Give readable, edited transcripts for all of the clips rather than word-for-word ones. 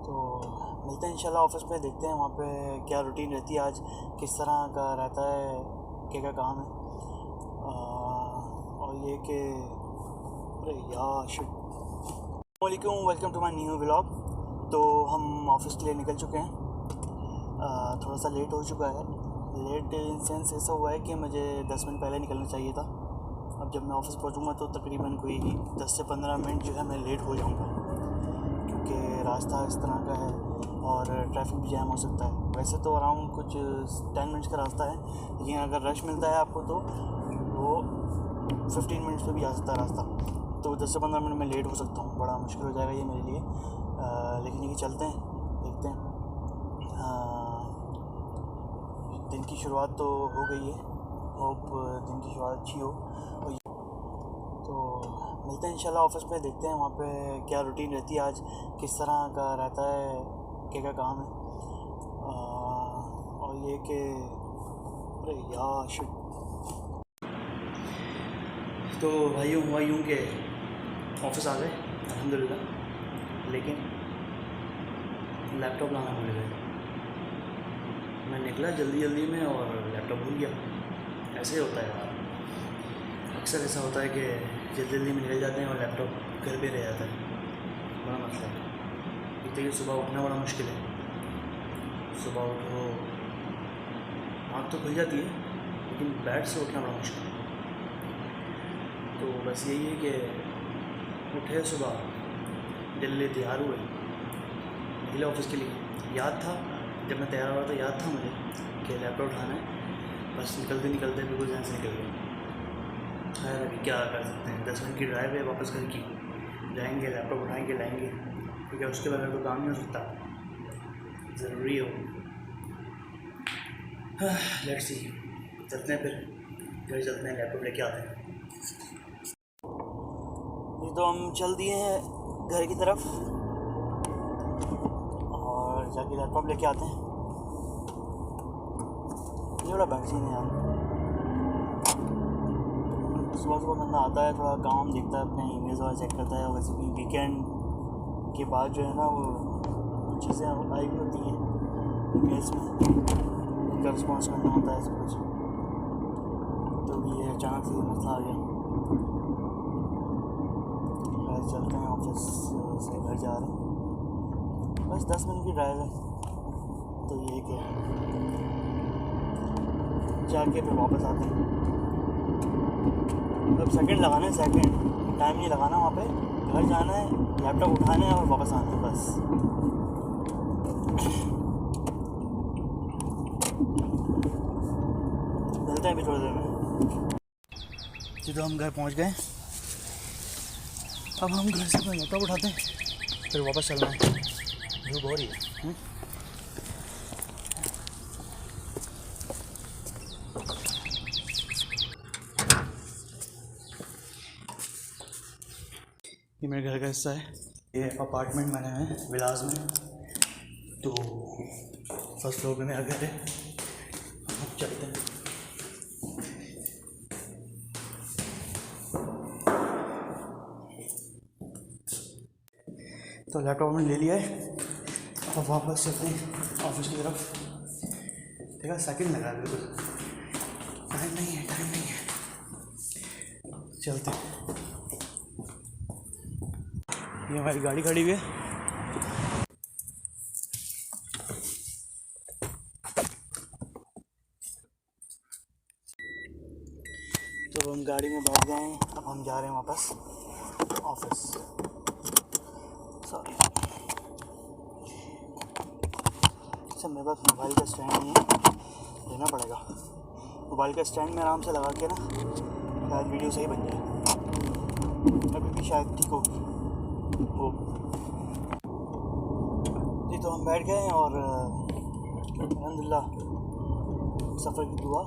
तो मिलते हैं इंशाल्लाह ऑफिस में, देखते हैं वहाँ पे क्या रूटीन रहती है, आज किस तरह का रहता है, क्या काम है। और ये कि अरे यार शिट, वालेकुम, welcome to my new vlog. तो हम ऑफिस के लिए निकल चुके हैं। थोड़ा सा लेट हो चुका है। लेट इन सेंस ऐसा हुआ है कि मुझे 10 मिनट पहले निकलना चाहिए था। अब जब मैं ऑफिस पहुंचूंगा तो तकरीबन कोई 10 से 15 मिनट जो है मैं लेट हो जाऊंगा, क्योंकि रास्ता इस तरह का है और ट्रैफिक भी जैम हो सकता है। वैसे तो अराउंड कुछ 10 मिनट्स का रास्ता है, लेकिन अगर रश मिलता है आपको तो वो 15 मिनट्स पे भी जा सकता है रास्ता। तो 10 से 15 मिनट में लेट हो सकता हूँ, बड़ा मुश्किल हो जाएगा ये मेरे लिए। लेकिन ये चलते हैं, देखते हैं। दिन की शुरुआत तो हो गई है, होप दिन की शुरुआत अच्छी हो। तो मिलते हैं इंशाल्लाह ऑफिस में, देखते हैं वहाँ पे क्या रूटीन रहती है, आज किस तरह का रहता है, क्या काम है। और ये कि अरे यार शिट, तो भाइयों हुआ यूँ के ऑफिस आ गए अल्हम्दुलिल्लाह, लेकिन लैपटॉप लाना भूल गए। मैं निकला जल्दी में और लैपटॉप भूल गया। ऐसे ही होता है यार, अक्सर ऐसा होता है कि जल्दी में निकल जाते हैं और लैपटॉप घर पे रह जाता है। बड़ा मसला है। एक तो ये सुबह उठना बड़ा मुश्किल है। सुबह उठो, आँख तो खुल जाती है लेकिन बेड से उठना बड़ा मुश्किल है। तो बस यही है कि उठे सुबह, जल्दी तैयार हुए, निकले ऑफिस के लिए। याद था जब मैं तैयार हो रहा था, याद था मुझे कि लैपटॉप उठाना है, बस निकलते बिल्कुल जहाँ से निकल गए। खैर अभी क्या कर सकते हैं, 10 मिनट की ड्राइव है वापस घर की, जाएंगे लैपटॉप उठाएंगे लाएंगे, क्योंकि उसके बगैर तो काम नहीं हो सकता, ज़रूरी हो। लेट्स सी, चलते हैं फिर घर, चलते हैं लैपटॉप लेके आते हैं। ये तो हम चल दिए हैं घर की तरफ और जाके लैपटॉप लेके आते हैं। ये बड़ा बैक्सीन है यार, सुबह बंदा आता है, थोड़ा काम देखता है, अपने ईमेल्स वगैरह चेक करता है। वैसे भी वीकेंड के बाद जो है ना वो चीज़ें आई भी होती हैं ईमेल्स में, उनका रिस्पॉन्स करना होता है सब कुछ। तो ये अचानक से मसला आ गया। चलते हैं ऑफिस से घर जा रहे हैं, बस 10 मिनट की ड्राइव है। तो ये क्या जाके फिर वापस आते हैं। अब सेकंड लगाना है, सेकंड टाइम नहीं लगाना वहाँ पे। घर जाना है, लैपटॉप उठाना है और वापस आना है, बस। मिलते हैं अभी थोड़ी देर में। जी तो हम घर पहुँच गए। अब हम घर से अपना लैपटॉप उठाते हैं, फिर वापस चलना है। धूप हो रही है। ये मेरे घर का हिस्सा है। ये अपार्टमेंट बने हुए हैं विलास में, तो फर्स्ट फ्लोर पे मेरा घर है। अब चलते हैं। तो लैपटॉप में ले लिया है, अब वापस चलते हैं ऑफिस की तरफ। देखा सेकंड लगा बिल्कुल, टाइम नहीं है। चलते हैं। ये हमारी गाड़ी खड़ी हुई है। तो हम गाड़ी में बैठ गए हैं, अब हम जा रहे हैं वापस ऑफिस। सॉरी, अच्छा मेरे पास मोबाइल का स्टैंड नहीं है, लेना पड़ेगा। मोबाइल का स्टैंड में आराम से लगा के ना शायद वीडियो सही बन जाए, अभी भी शायद ठीक हो। जी तो हम बैठ गए हैं और अल्हम्दुलिल्लाह सफ़र की दुआ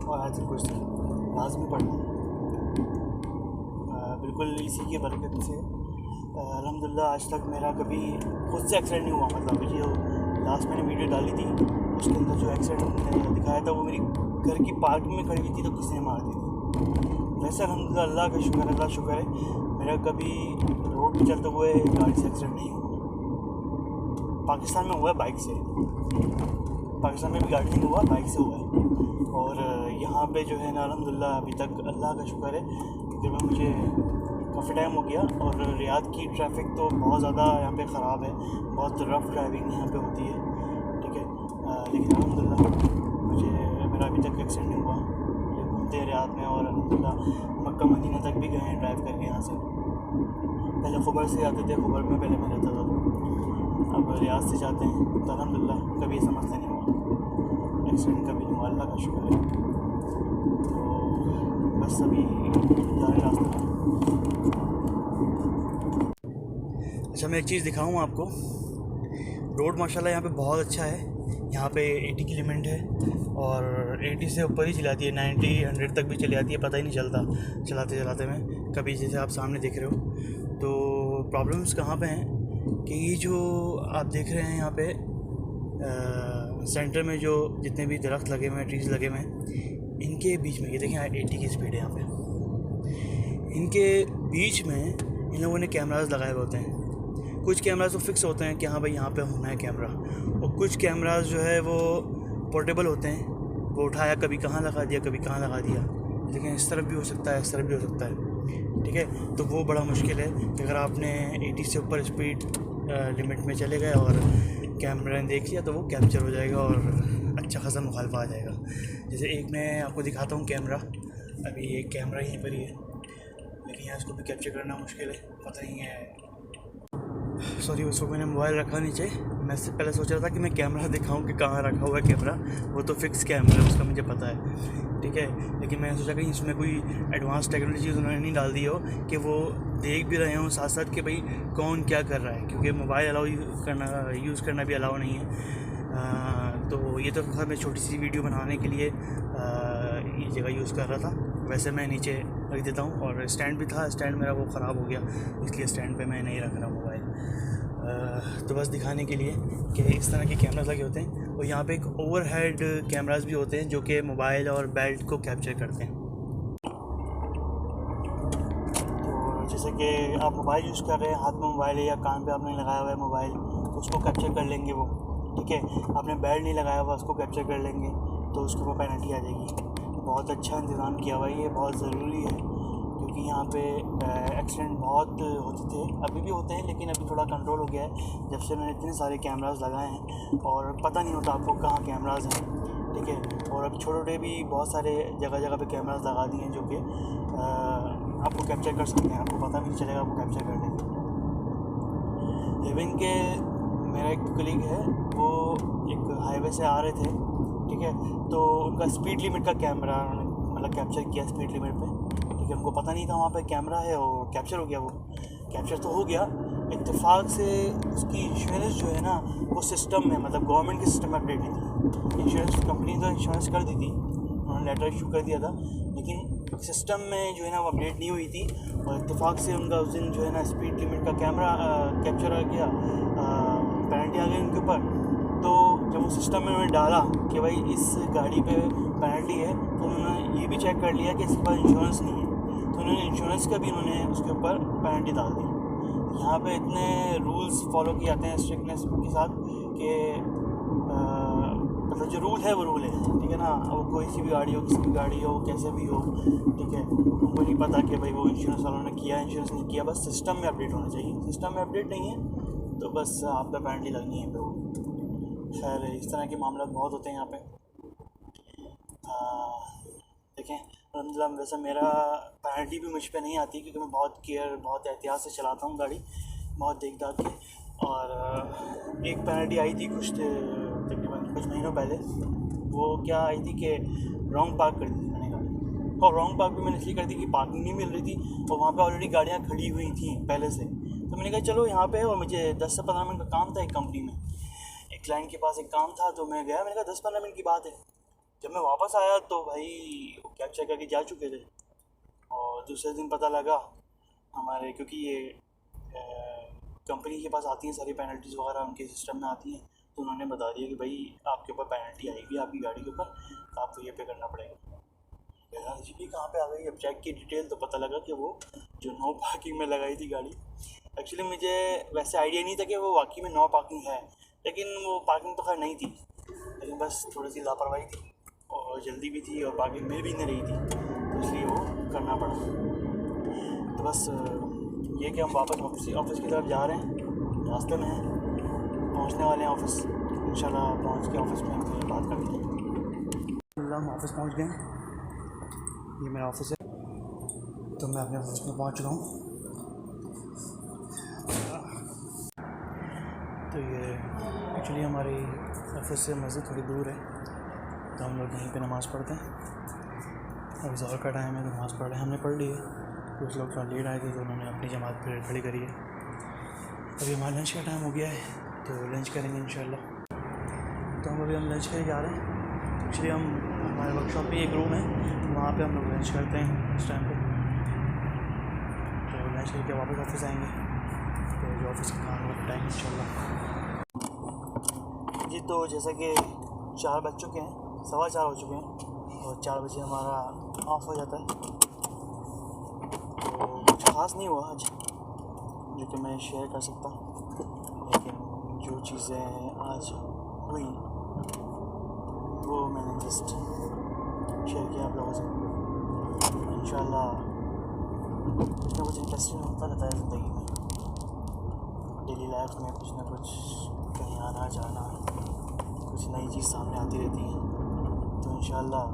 और आयतुल कुर्सी लाज़मी पढ़ना, बिल्कुल इसी की बरकत से अल्हम्दुलिल्लाह आज तक मेरा कभी खुद से एक्सीडेंट नहीं हुआ। मतलब जो लास्ट मैंने वीडियो डाली थी उसके अंदर जो एक्सीडेंट दिखाया था वो मेरी घर की पार्किंग में खड़ी हुई थी, तो किसी ने मार दी थी। वैसे अल्हम्दुलिल्लाह अल्लाह का शुक्र है मेरा कभी रोड पर चलते हुए गाड़ी से एक्सीडेंट नहीं हुआ। पाकिस्तान में हुआ है बाइक से, पाकिस्तान में भी गाड़ी हुआ, बाइक से हुआ है। और यहाँ पे जो है ना अल्हम्दुलिल्लाह अभी तक अल्लाह का शुक्र है कि मुझे काफ़ी टाइम हो गया। और रियाद की ट्रैफिक तो बहुत ज़्यादा यहाँ पे ख़राब है, बहुत रफ़ ड्राइविंग यहाँ पे होती है, ठीक है। लेकिन अल्हम्दुलिल्लाह मुझे मेरा अभी तक एक्सीडेंट नहीं हुआ। मुझे घूमते हैं रियाद में और अल्हम्दुलिल्लाह मक्का मदीना तक भी गए हैं ड्राइव करके यहाँ से। पहले खुबर से आते थे, खुबर में पहले मैं रहता था, तो अब रियाद से जाते हैं। तो अल्हम्दुलिल्लाह कभी ऐसा मसला नहीं हुआ, एक्सीडेंट कभी नहीं हुआ, अल्लाह का शुक्र है। तो बस अभी जा रहे रास्ते में। अच्छा, मैं एक चीज़ दिखाऊँ आपको। रोड माशाल्लाह यहाँ पे बहुत अच्छा है। यहाँ पे 80 की लिमिट है और 80 से ऊपर ही चलाती है, 90 100 तक भी चली जाती है, पता ही नहीं चलता चलाते चलाते में कभी। जैसे आप सामने देख रहे हो, तो प्रॉब्लम्स कहाँ पे हैं कि ये जो आप देख रहे हैं यहाँ पे सेंटर में जो जितने भी दरख्त लगे हुए हैं, ट्रीज़ लगे हुए हैं, इनके बीच में ये देखें 80 की स्पीड है यहाँ पे। इनके बीच में इन लोगों ने कैमरास लगाए हुए होते हैं। कुछ कैमरास तो फिक्स होते हैं कि हाँ भाई यहाँ पे होना है कैमरा, और कुछ कैमरास जो है वो पोर्टेबल होते हैं, वो उठाया कभी कहाँ लगा दिया, कभी कहाँ लगा दिया। लेकिन इस तरफ भी हो सकता है, इस तरफ भी हो सकता है, ठीक है। तो वो बड़ा मुश्किल है कि अगर आपने 80 से ऊपर स्पीड लिमिट में चले गए और कैमरा ने देख लिया तो वो कैप्चर हो जाएगा और अच्छा खासा मुखालफा आ जाएगा। जैसे एक मैं आपको दिखाता हूँ कैमरा, अभी एक कैमरा यहीं पर ही है, लेकिन यहाँ इसको भी कैप्चर करना मुश्किल है, पता नहीं है। सॉरी, उसको मैंने मोबाइल रखा नीचे। मैं इससे पहले सोच रहा था कि मैं कैमरा दिखाऊं कि कहाँ रखा हुआ है कैमरा, वो तो फिक्स कैमरा है, उसका मुझे पता है, ठीक है। लेकिन मैंने सोचा कि इसमें कोई एडवांस टेक्नोलॉजी उन्होंने नहीं डाल दी हो कि वो देख भी रहे हों साथ साथ कि भाई कौन क्या कर रहा है, क्योंकि मोबाइल यूज़ करना भी अलाउ नहीं है। तो ये तो मैं छोटी सी वीडियो बनाने के लिए ये जगह यूज़ कर रहा था। वैसे मैं नीचे रख देता हूँ, और स्टैंड भी था, स्टैंड मेरा वो ख़राब हो गया, इसलिए स्टैंड पे मैं नहीं रख रहा मोबाइल। तो बस दिखाने के लिए कि इस तरह के कैमरास लगे होते हैं। और यहाँ पे एक ओवरहेड कैमरास भी होते हैं जो कि मोबाइल और बेल्ट को कैप्चर करते हैं। तो जैसे कि आप मोबाइल यूज़ कर रहे हैं, हाथ में मोबाइल है या कान पे आपने लगाया हुआ है मोबाइल, तो उसको कैप्चर कर लेंगे वो, ठीक है। आपने बेल्ट नहीं लगाया हुआ, उसको कैप्चर कर लेंगे तो उसके ऊपर पेनल्टी आ जाएगी। बहुत अच्छा इंतज़ाम किया हुआ है, ये बहुत ज़रूरी है, क्योंकि यहाँ पे एक्सीडेंट बहुत होते थे, अभी भी होते हैं, लेकिन अभी थोड़ा कंट्रोल हो गया है जब से उन्होंने इतने सारे कैमरास लगाए हैं, और पता नहीं होता आपको कहाँ कैमरास हैं, ठीक है। और अब छोटे छोटे भी बहुत सारे जगह जगह पे कैमरास लगा दिए हैं जो कि आपको कैप्चर कर सकते हैं, आपको पता भी नहीं चलेगा आपको कैप्चर कर लेंगे। इवन के मेरा एक कलीग है, वो एक हाईवे से आ रहे थे, ठीक है, तो उनका स्पीड लिमिट का कैमरा मतलब कैप्चर किया स्पीड लिमिट पे, ठीक है। उनको पता नहीं था वहाँ पे कैमरा है, और कैप्चर हो गया। वो कैप्चर तो हो गया, इत्तेफाक से उसकी इंश्योरेंस जो है ना वो सिस्टम में, मतलब गवर्नमेंट के सिस्टम में अपडेट नहीं थी। इंश्योरेंस कंपनी तो इंश्योरेंस कर दी थी, उन्होंने लेटर इशू कर दिया था, लेकिन सिस्टम में जो है ना वो अपडेट नहीं हुई थी, और इत्तेफाक से उनका उस दिन जो है ना स्पीड लिमिट का कैमरा कैप्चर आ गया, पेनल्टी आ गई उनके ऊपर। तो जब उस सिस्टम में उन्होंने डाला कि भाई इस गाड़ी पे पेनल्टी है, तो उन्होंने ये भी चेक कर लिया कि इसके पास इंश्योरेंस नहीं है, तो उन्होंने इंश्योरेंस का भी उन्होंने उसके ऊपर पेनल्टी डाल दी। यहाँ पे इतने रूल्स फॉलो किए जाते हैं स्ट्रिक्टनेस के साथ कि मतलब जो रूल है वो रूल है, ठीक है ना। वो कोई सी भी गाड़ी हो, किसी भी गाड़ी हो, कैसे भी हो, ठीक है। उनको नहीं पता कि भाई वो इंश्योरेंस वालों ने किया, इंश्योरेंस नहीं किया, बस सिस्टम में अपडेट होना चाहिए। सिस्टम में अपडेट नहीं है तो बस आप पे पेनल्टी लगनी है। तो खैर इस तरह के मामला बहुत होते हैं यहाँ पे। देखें अल्हम्दुलिल्लाह, वैसे मेरा पेनल्टी भी मुझ पे नहीं आती, क्योंकि मैं बहुत एहतियात से चलाता हूँ गाड़ी, बहुत देख दाख के। और एक पेनल्टी आई थी तकरीबन कुछ महीनों पहले। वो क्या आई थी कि रॉन्ग पार्क कर दी थी मैंने गाड़ी, और रॉन्ग पार्क भी मैंने इसलिए कर दी कि पार्किंग नहीं मिल रही थी, और वहाँ पे ऑलरेडी गाड़ियाँ खड़ी हुई थी पहले से। तो मैंने कहा चलो यहाँ पे, और मुझे 10 से 15 मिनट का काम था एक कंपनी में, एक क्लाइंट के पास एक काम था, तो मैं गया। मैंने कहा 10-15 मिनट की बात है। जब मैं वापस आया तो भाई वो कैप्चर करके जा चुके थे, और दूसरे दिन पता लगा हमारे, क्योंकि ये कंपनी के पास आती हैं सारी पेनल्टीज़ वगैरह, उनके सिस्टम में आती हैं, तो उन्होंने बता दिया कि भाई आपके ऊपर पेनल्टी आएगी आपकी गाड़ी के ऊपर, आपको ये पे करना पड़ेगा। जी भी कहाँ पे आ गई, अब चेक की डिटेल तो पता लगा कि वो जो नो पार्किंग में लगाई थी गाड़ी। एक्चुअली मुझे वैसे आइडिया नहीं था कि वो वाकई में नो पार्किंग है, लेकिन वो पार्किंग तो खैर नहीं थी, लेकिन बस थोड़ी सी लापरवाही थी और जल्दी भी थी और पार्किंग मिल भी नहीं रही थी, तो इसलिए वो करना पड़ा। तो बस ये कि हम वापस ऑफिस की तरफ जा रहे हैं, रास्ते में हैं, पहुंचने वाले हैं ऑफिस। इंशाल्लाह पहुंच के ऑफिस में हम बात करते हैं। हम ऑफिस पहुंच गए हैं, ये मेरा ऑफिस है, तो मैं अपने ऑफिस में पहुंच चुका हूँ। तो ये एक्चुअली हमारी ऑफिस से मस्जिद थोड़ी दूर है, तो हम लोग यहीं पे नमाज़ पढ़ते हैं। अभी ज़ोहर का टाइम है तो नमाज़ पढ़ रहे हैं, हमने पढ़ ली है। कुछ लोग थोड़ा लेट आए थे तो उन्होंने अपनी जमात फिर खड़ी करी है। अभी हमारा लंच का टाइम हो गया है, तो लंच करेंगे इंशाल्लाह। तो हम लंच करके जा रहे हैं। एक्चुअली हम हमारे वर्कशॉप में एक रूम है, वहाँ पे हम लोग लंच करते हैं इस टाइम पे। तो लंच करके वापस ऑफिस आएंगे, तो जो ऑफिस का काम होगा टाइम इंशाल्लाह जी। तो जैसा कि 4 बज चुके हैं, 4:15 हो चुके हैं और 4 बजे हमारा ऑफ हो जाता है। तो कुछ ख़ास नहीं हुआ आज जो कि मैं शेयर कर सकता, लेकिन जो चीज़ें आज हुई वो मैंने जस्ट शेयर किया आप लोगों से। इंशाल्लाह कुछ ना कुछ इंटरेस्टिंग होता रहता है ज़िंदगी में, डेली लाइफ में कुछ ना कुछ, कहीं आना जाना, कुछ नई चीज़ सामने आती रहती है। तो इंशाल्लाह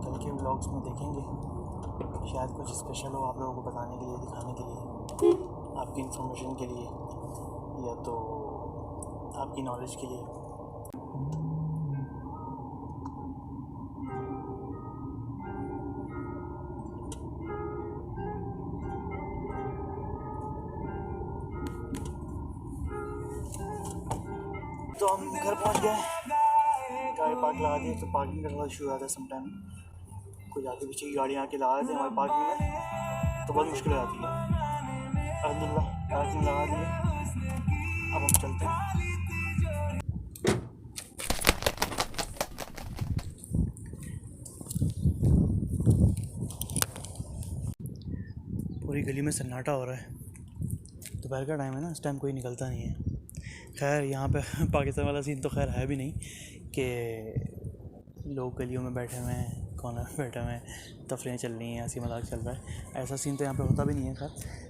कल के व्लॉग्स में देखेंगे, शायद कुछ स्पेशल हो आप लोगों को बताने के लिए, दिखाने के लिए, आपकी इंफॉर्मेशन के लिए या तो आपकी नॉलेज के लिए। तो हम घर पहुंच गए, गाड़ी पार्क लगा दी। तो पार्किंग का थोड़ा इशू आता है समटाइम, कुछ आगे पीछे की गाड़ियाँ आके लगा देते हैं हमारी पार्किंग में, तो बहुत मुश्किल हो जाती है। अल्हम्दुलिल्लाह पार्किंग लगा दी है, अब हम चलते हैं। पूरी गली में सन्नाटा हो रहा है, दोपहर का टाइम है ना, इस टाइम कोई निकलता नहीं है। खैर यहाँ पे पाकिस्तान वाला सीन तो खैर है भी नहीं कि लोग गलियों में बैठे हुए हैं, कॉर्नर में बैठे हुए हैं, तफरीहें चल रही हैं, हंसी मजाक चल रहा है, ऐसा सीन तो यहाँ पे होता भी नहीं है खैर।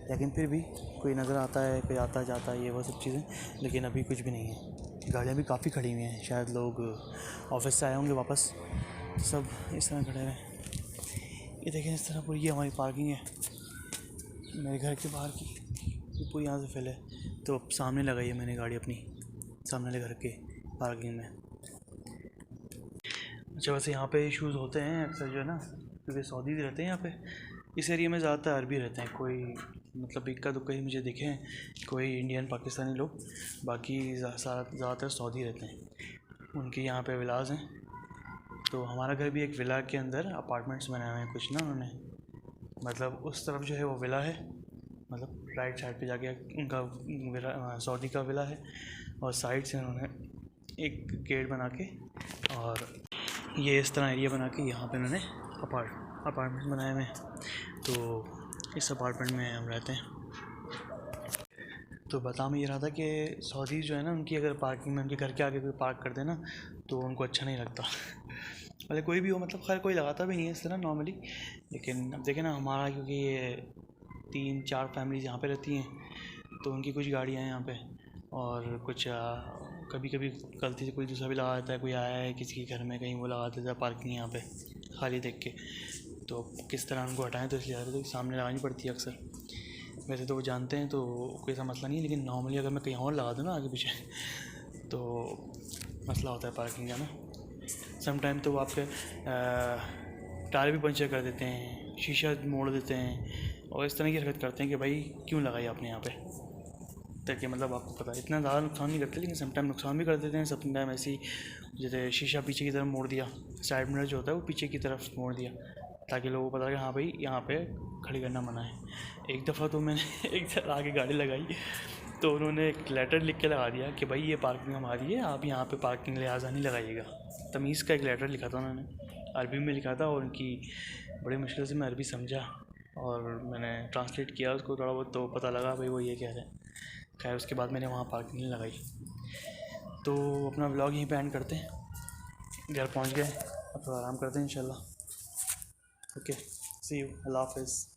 लेकिन फिर भी कोई नज़र आता है, कोई आता जाता है, ये वो सब चीज़ें, लेकिन अभी कुछ भी नहीं है। गाड़ियाँ भी काफ़ी खड़ी हुई हैं, शायद लोग ऑफिस से आए होंगे वापस, सब इस तरह खड़े हैं। ये देखें इस तरह पूरी, ये हमारी पार्किंग है मेरे घर के बाहर की, ये पूरी यहाँ से फैले। तो सामने लगाई है मैंने गाड़ी अपनी, सामने वाले घर के पार्किंग में। अच्छा वैसे यहाँ पे इश्यूज़ होते हैं अक्सर जो है ना, क्योंकि सऊदी रहते हैं यहाँ पे, इस एरिया में ज़्यादातर अरबी रहते हैं। कोई मतलब इक्का दुक्का ही मुझे दिखे हैं, कोई इंडियन पाकिस्तानी लोग, बाकी ज़्यादातर सऊदी रहते हैं। उनके यहाँ पे विलाज हैं। तो हमारा घर भी एक विला के अंदर अपार्टमेंट्स बनाए हुए हैं कुछ ना उन्होंने, मतलब उस तरफ जो है वो विला है, मतलब राइट साइड पे जाके उनका विला, सऊदी का विला है, और साइड से उन्होंने एक गेट बना के और ये इस तरह एरिया बना के यहाँ पे उन्होंने अपार्टमेंट बनाए हुए हैं। तो इस अपार्टमेंट में हम रहते हैं। तो बता मैं ये रहा था कि सऊदी जो है ना, उनकी अगर पार्किंग में उनके घर के आगे कोई पार्क कर देना तो उनको अच्छा नहीं लगता। भले कोई भी हो, मतलब खैर कोई लगाता भी नहीं है इस तरह नॉर्मली, लेकिन अब देखें ना हमारा, क्योंकि ये 3-4 फैमिलीज़ यहाँ पे रहती हैं, तो उनकी कुछ गाड़ियाँ हैं यहाँ पे, और कुछ कभी कभी गलती से कोई दूसरा भी लगा देता है, कोई आया है किसी के घर में कहीं, वो लगा देता है पार्किंग यहाँ पे खाली देख के, तो किस तरह उनको हटाएं, तो इसलिए तो सामने लगानी पड़ती है अक्सर। वैसे तो वो जानते हैं तो कोई ऐसा मसला नहीं है, लेकिन नॉर्मली अगर मैं कहीं और लगा दूँ ना आगे पीछे तो मसला होता है पार्किंग का ना। समटाइम तो वो आपके टायर भी पंचर कर देते हैं, शीशा मोड़ देते हैं, और इस तरह की हरकत करते हैं कि भाई क्यों लगाई आपने यहाँ पे, ताकि मतलब आपको पता है इतना ज़्यादा नुकसान नहीं करते, लेकिन समटाइम नुकसान भी कर देते हैं। समटाइम ऐसे ही जैसे शीशा पीछे की तरफ मोड़ दिया, साइड मिरर जो होता है वो पीछे की तरफ मोड़ दिया, ताकि लोगों को पता कि हाँ भाई यहाँ पे खड़ी करना मना है। एक दफ़ा तो मैंने एक जगह आगे गाड़ी लगाई तो उन्होंने एक लेटर लिख के लगा दिया कि भाई ये पार्किंग हमारी है, आप यहाँ पे पार्किंग लिहाजा नहीं लगाइएगा। तमीज़ का एक लेटर लिखा था उन्होंने, अरबी में लिखा था, और उनकी बड़ी मुश्किल से मैं अरबी समझा और मैंने ट्रांसलेट किया उसको थोड़ा बहुत, तो पता लगा भाई वो ये कह रहे हैं। खैर उसके बाद मैंने वहाँ पार्किंग नहीं लगाई। तो अपना व्लॉग यहीं पे एंड करते हैं। घर पहुंच गए, अब थोड़ा आराम करते हैं इंशाल्लाह। ओके, सी यू, अल्लाह हाफिज़।